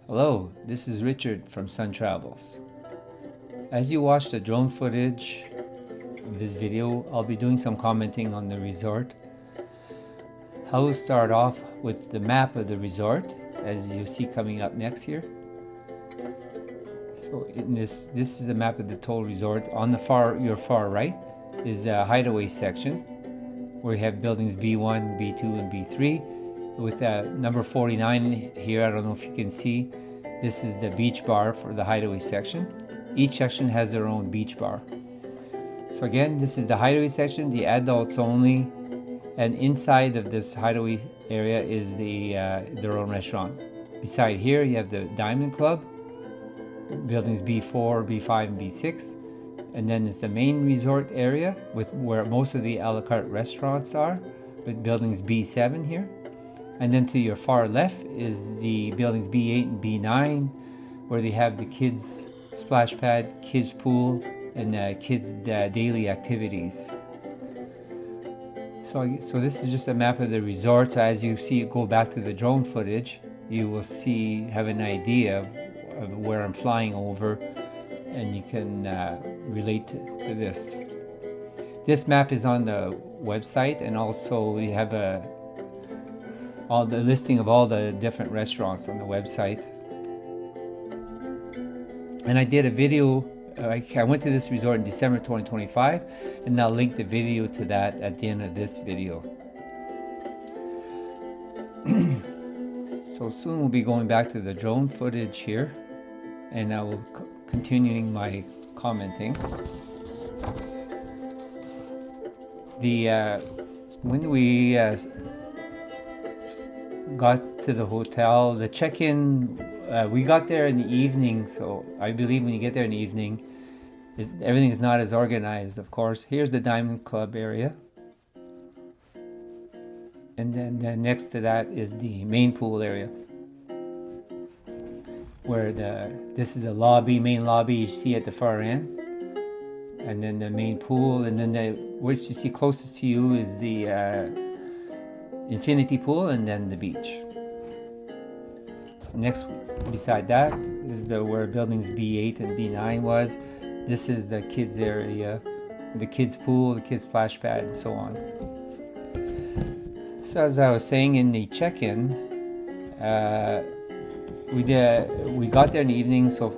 Hello, this is Richard from Sun Travels. As you watch the drone footage of this video, I'll be doing some commenting on the resort. I will start off with the map of the resort, as you see coming up next here. So this is a map of the total resort. On your far right is the hideaway section, where you have buildings B1, B2, and B3. With number 49 here, I don't know if you can see, this is the beach bar for the hideaway section. Each section has their own beach bar. So again, this is the hideaway section, the adults only, and inside of this hideaway area is their own restaurant. Beside here, you have the Diamond Club, buildings B4, B5, and B6. And then it's the main resort area where most of the a la carte restaurants are, with buildings B7 here. And then to your far left is the buildings B8 and B9, where they have the kids splash pad, kids pool, and kids daily activities. So this is just a map of the resort. As you see, go back to the drone footage, you will have an idea of where I'm flying over, and you can relate to this. This map is on the website, and also we have all the listing of all the different restaurants on the website. And I did a video. I went to this resort in December 2025, and I'll link the video to that at the end of this video. So soon we'll be going back to the drone footage here, and I will continuing my commenting. When we got to the hotel, the check-in, we got there in the evening, so I believe when you get there in the evening, everything is not as organized, of course. Here's the Diamond Club area, and then next to that is the main pool area, where this is the main lobby you see at the far end, and then the main pool, and then which you see closest to you is the infinity pool, and then the beach. Next, beside that is where buildings B8 and B9 was. This is the kids area, the kids pool, the kids splash pad, and so on. So as I was saying in the check-in, we got there in the evening. So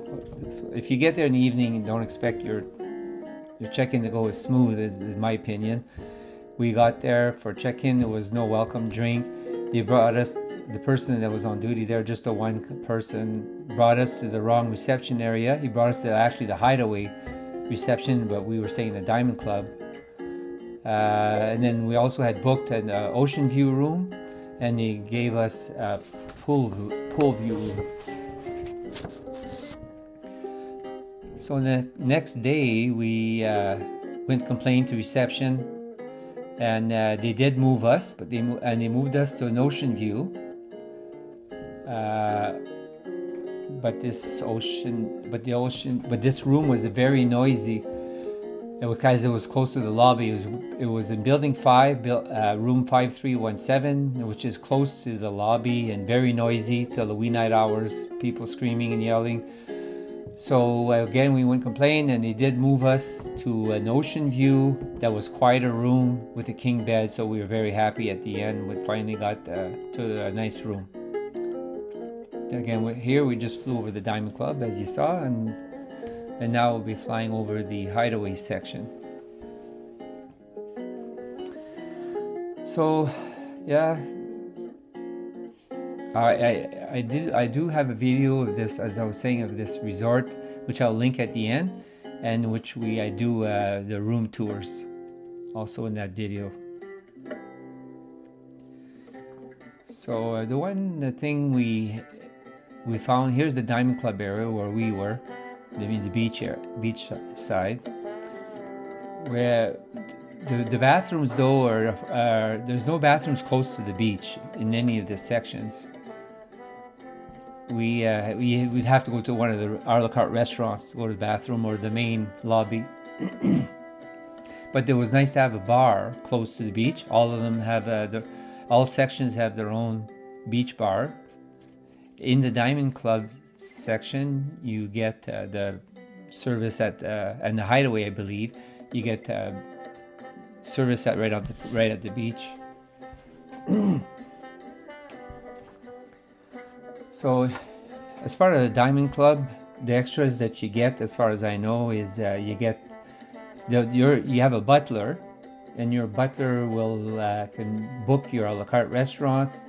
if you get there in the evening, don't expect your check-in to go as smooth as, in my opinion. We got there for check-in. There was no welcome drink. They brought us, the person that was on duty there, just a one person, brought us to the wrong reception area. He brought us to actually the hideaway reception, but we were staying in the Diamond Club. And then we also had booked an ocean view room, and they gave us a pool view room. So the next day we went to complain to reception, and they did move us, but they moved us to an ocean view. But this room was very noisy. Because it was close to the lobby. It was in building 5, room 5317, which is close to the lobby, and very noisy till the wee night hours. People screaming and yelling. So again, we went complain, and they did move us to an ocean view that was quieter room with a king bed. So we were very happy at the end. We finally got to a nice room. Again, here we just flew over the Diamond Club, as you saw, and now we'll be flying over the hideaway section. So, yeah, I do have a video of this, as I was saying, of this resort, which I'll link at the end, and which I do the room tours also in that video. So the thing we found, here's the Diamond Club area where we were. I mean the beach side, where the bathrooms though are there's no bathrooms close to the beach in any of the sections. We'd have to go to one of the a la carte restaurants to go to the bathroom, or the main lobby. But it was nice to have a bar close to the beach. All of them have all sections have their own beach bar. In the Diamond Club section, you get the service at and the Hideaway, I believe. You get service at right at the beach. So, as far as the Diamond Club, the extras that you get, as far as I know, is you get you have a butler, and your butler will can book your a la carte restaurants.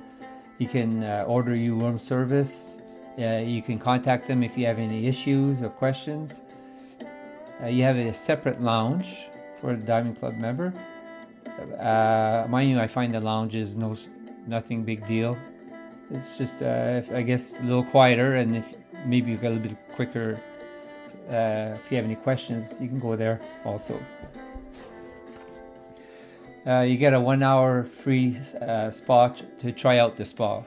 He can order you room service. You can contact them if you have any issues or questions. You have a separate lounge for a Diamond Club member. Mind you, I find the lounge is nothing big deal. It's just, I guess, a little quieter, and if maybe you get a little bit quicker. If you have any questions, you can go there also. You get a 1 hour free spa to try out the spa.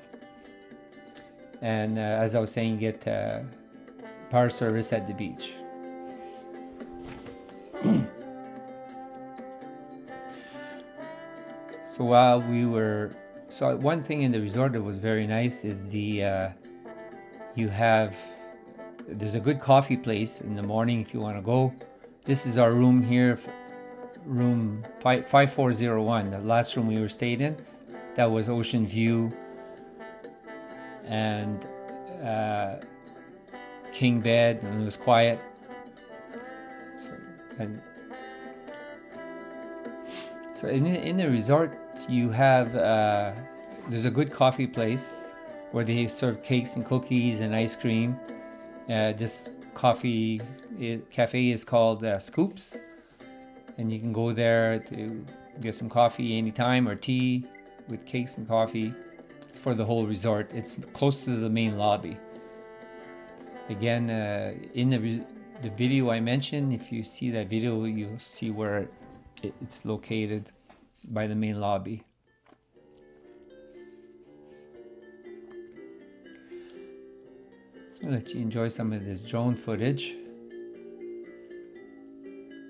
And as I was saying, you get power service at the beach. So while we were... So one thing in the resort that was very nice is there's a good coffee place in the morning if you want to go. This is our room here, room 5401, the last room we were stayed in. That was ocean view and king bed, and it was quiet. So in the resort, you have there's a good coffee place where they serve cakes and cookies and ice cream. This cafe is called Scoops, and you can go there to get some coffee anytime, or tea with cakes and coffee. It's for the whole resort. It's close to the main lobby. Again, in the video I mentioned, if you see that video, you'll see where it's located by the main lobby. So I'll let you enjoy some of this drone footage.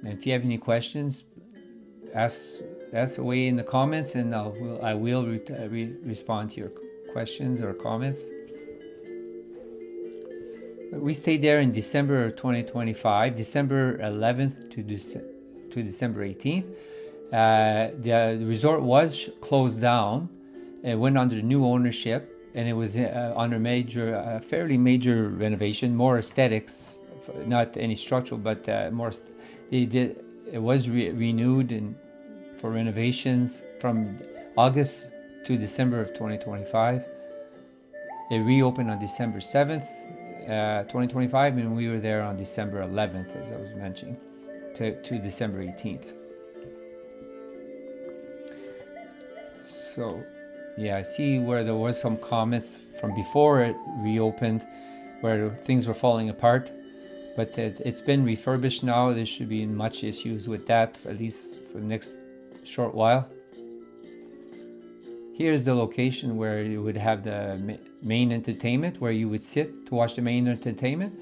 And if you have any questions, ask away in the comments, and I will respond to your questions or comments. We stayed there in December 2025, December 11th to December 18th. The resort was closed down. It went under new ownership, and it was under fairly major renovation, more aesthetics, not any structural, but more. It was renewed for renovations from August to December of 2025. It reopened on December 7th, 2025, and we were there on December 11th, as I was mentioning, to December 18th. So, yeah, I see where there was some comments from before it reopened, where things were falling apart. But it's been refurbished now. There should be much issues with that, at least for the next short while. Here's the location where you would have the main entertainment, where you would sit to watch the main entertainment.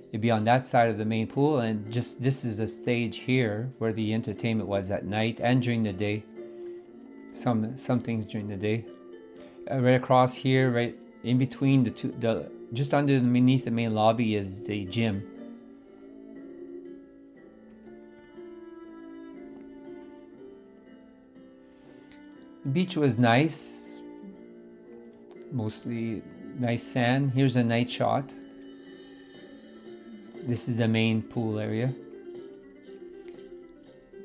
It'd be on that side of the main pool, and just this is the stage here where the entertainment was at night and during the day. Some things during the day. Right across here, right in between the two, just underneath the main lobby is the gym. The beach was nice, mostly nice sand. Here's a night shot. This is the main pool area.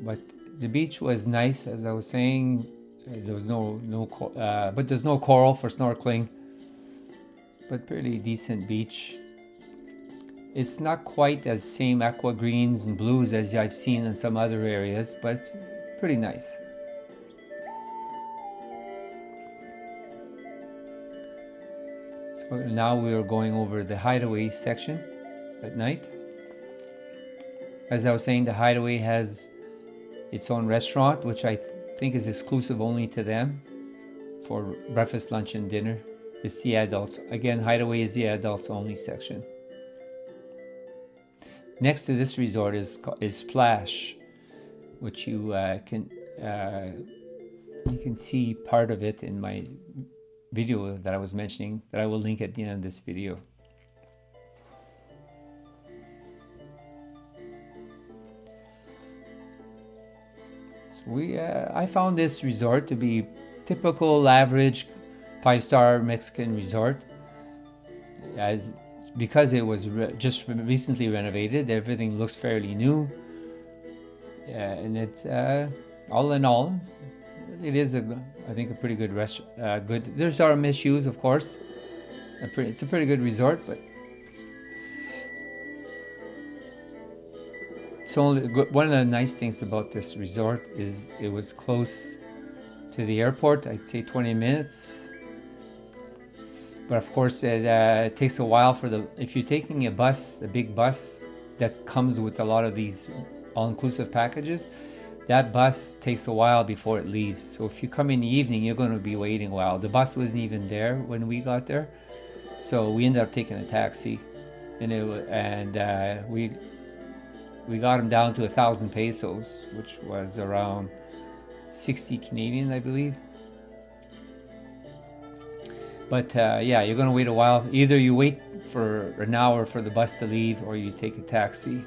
But the beach was nice, as I was saying. There was but there's no coral for snorkeling. But pretty decent beach. It's not quite as same aqua greens and blues as I've seen in some other areas, but it's pretty nice. So now we are going over the Hideaway section at night. As I was saying, the Hideaway has its own restaurant, which I think is exclusive only to them for breakfast, lunch, and dinner. It's the adults. Again, Hideaway is the adults only section. Next to this resort is Splash, which you can see part of it in my video that I was mentioning that I will link at the end of this video. So I found this resort to be typical average 5-star Mexican resort. Because it was just recently renovated, everything looks fairly new, and it's all in all, it is I think a pretty good restaurant. Good. There's some issues, of course. It's a pretty good resort, but one of the nice things about this resort is it was close to the airport. I'd say 20 minutes. But of course, it takes a while if you're taking a big bus that comes with a lot of these all-inclusive packages, that bus takes a while before it leaves. So if you come in the evening, you're going to be waiting a while. The bus wasn't even there when we got there, so we ended up taking a taxi, and we got him down to 1,000 pesos, which was around 60 Canadian, I believe. But yeah, you're going to wait a while. Either you wait for an hour for the bus to leave, or you take a taxi.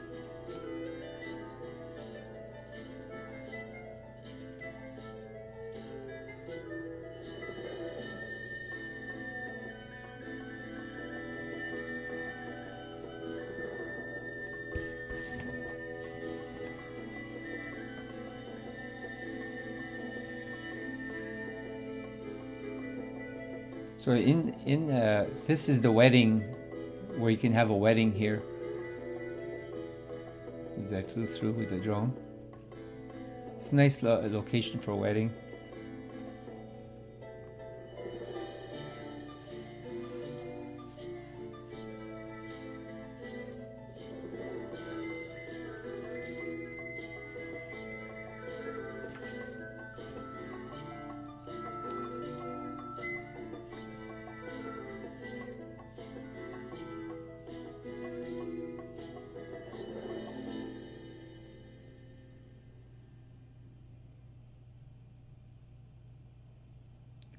So this is the wedding, where you can have a wedding here. As I flew through with the drone, it's a nice location for a wedding.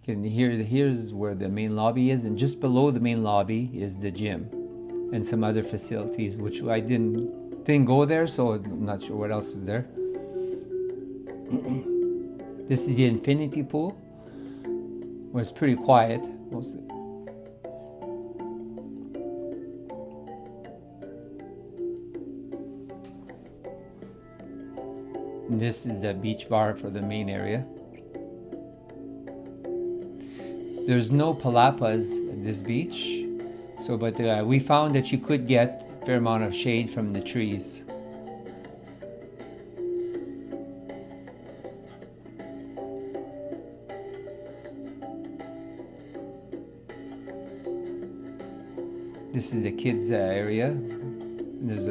And here's where the main lobby is, and just below the main lobby is the gym and some other facilities, which I didn't go there, so I'm not sure what else is there. This is the infinity pool, where it's pretty quiet mostly. And this is the beach bar for the main area. There's no palapas at this beach, but we found that you could get a fair amount of shade from the trees. This is the kids area. There's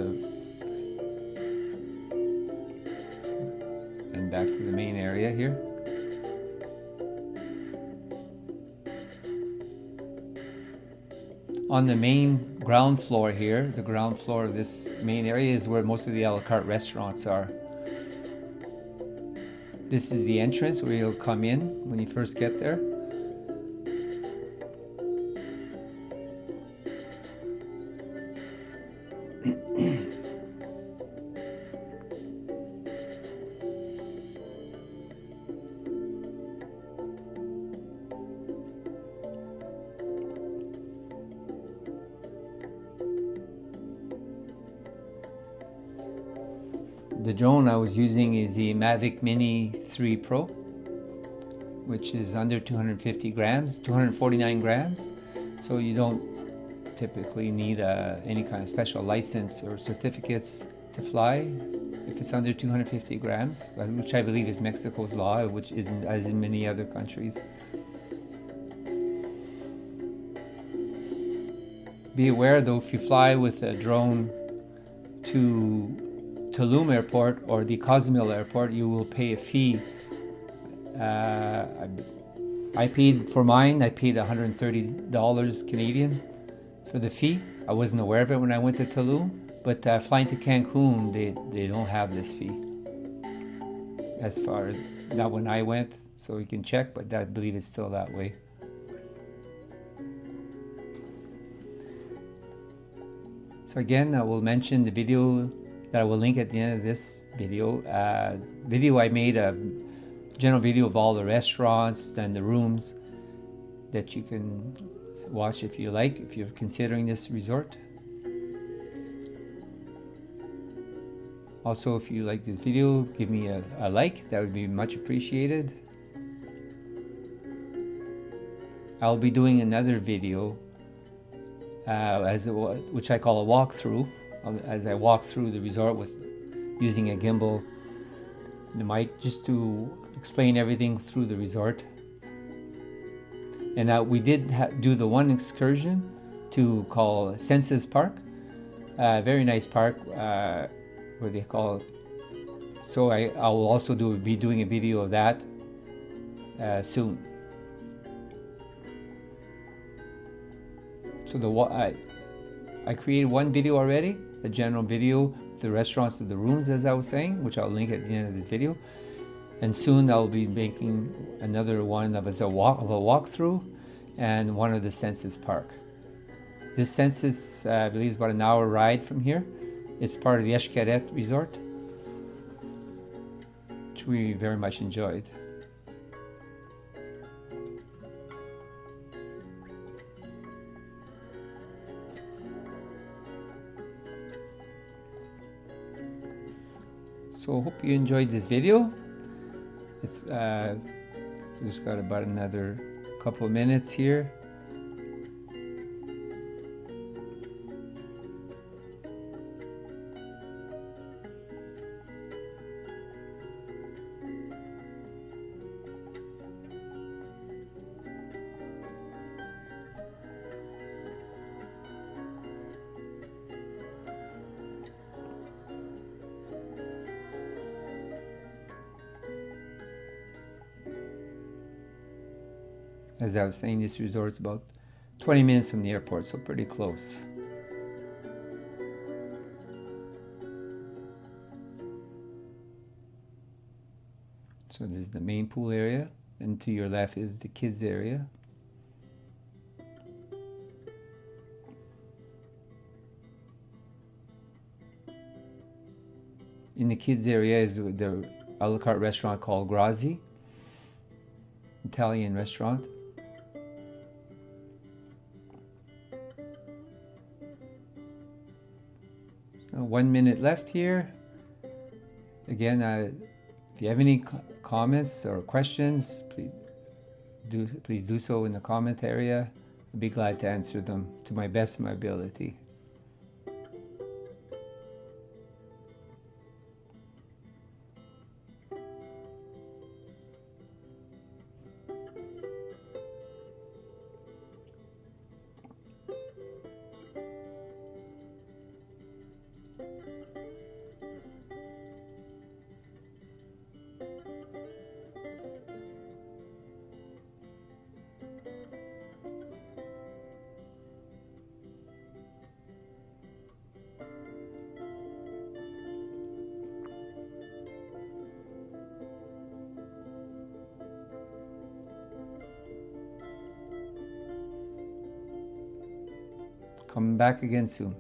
and back to the main area here. On the main ground floor here, the ground floor of this main area is where most of the a la carte restaurants are. This is the entrance where you'll come in when you first get there. The drone I was using is the Mavic Mini 3 Pro, which is under 250 grams, 249 grams. So you don't typically need any kind of special license or certificates to fly if it's under 250 grams, which I believe is Mexico's law, which isn't as in many other countries. Be aware though, if you fly with a drone to Tulum Airport or the Cozumel Airport, you will pay a fee. I paid for mine. I paid $130 Canadian for the fee. I wasn't aware of it when I went to Tulum, but flying to Cancun, they don't have this fee. As far as not when I went, so you can check, but I believe it's still that way. So again, I will mention the video that I will link at the end of this video. I made a general video of all the restaurants and the rooms that you can watch if you like, if you're considering this resort. Also, if you like this video, give me a like. That would be much appreciated. I'll be doing another video which I call a walkthrough, as I walk through the resort with using a gimbal and the mic, just to explain everything through the resort. And we did do the one excursion to call Senses Park, very nice park, where they call it. So I will also be doing a video of that soon. So I created one video already, a general video, the restaurants and the rooms, as I was saying, which I'll link at the end of this video. And soon I'll be making another one of a walkthrough, and one of the Senses Park. This Senses, I believe, is about an hour ride from here. It's part of the Xcaret Resort, which we very much enjoyed. So hope you enjoyed this video. It's just got about another couple of minutes here. As I was saying, this resort's about 20 minutes from the airport, so pretty close. So this is the main pool area, and to your left is the kids area. In the kids area is the a la carte restaurant called Grazi, Italian restaurant. So 1 minute left here. Again, if you have any comments or questions, please do so in the comment area. I'd be glad to answer them to my best of my ability. Come back again soon.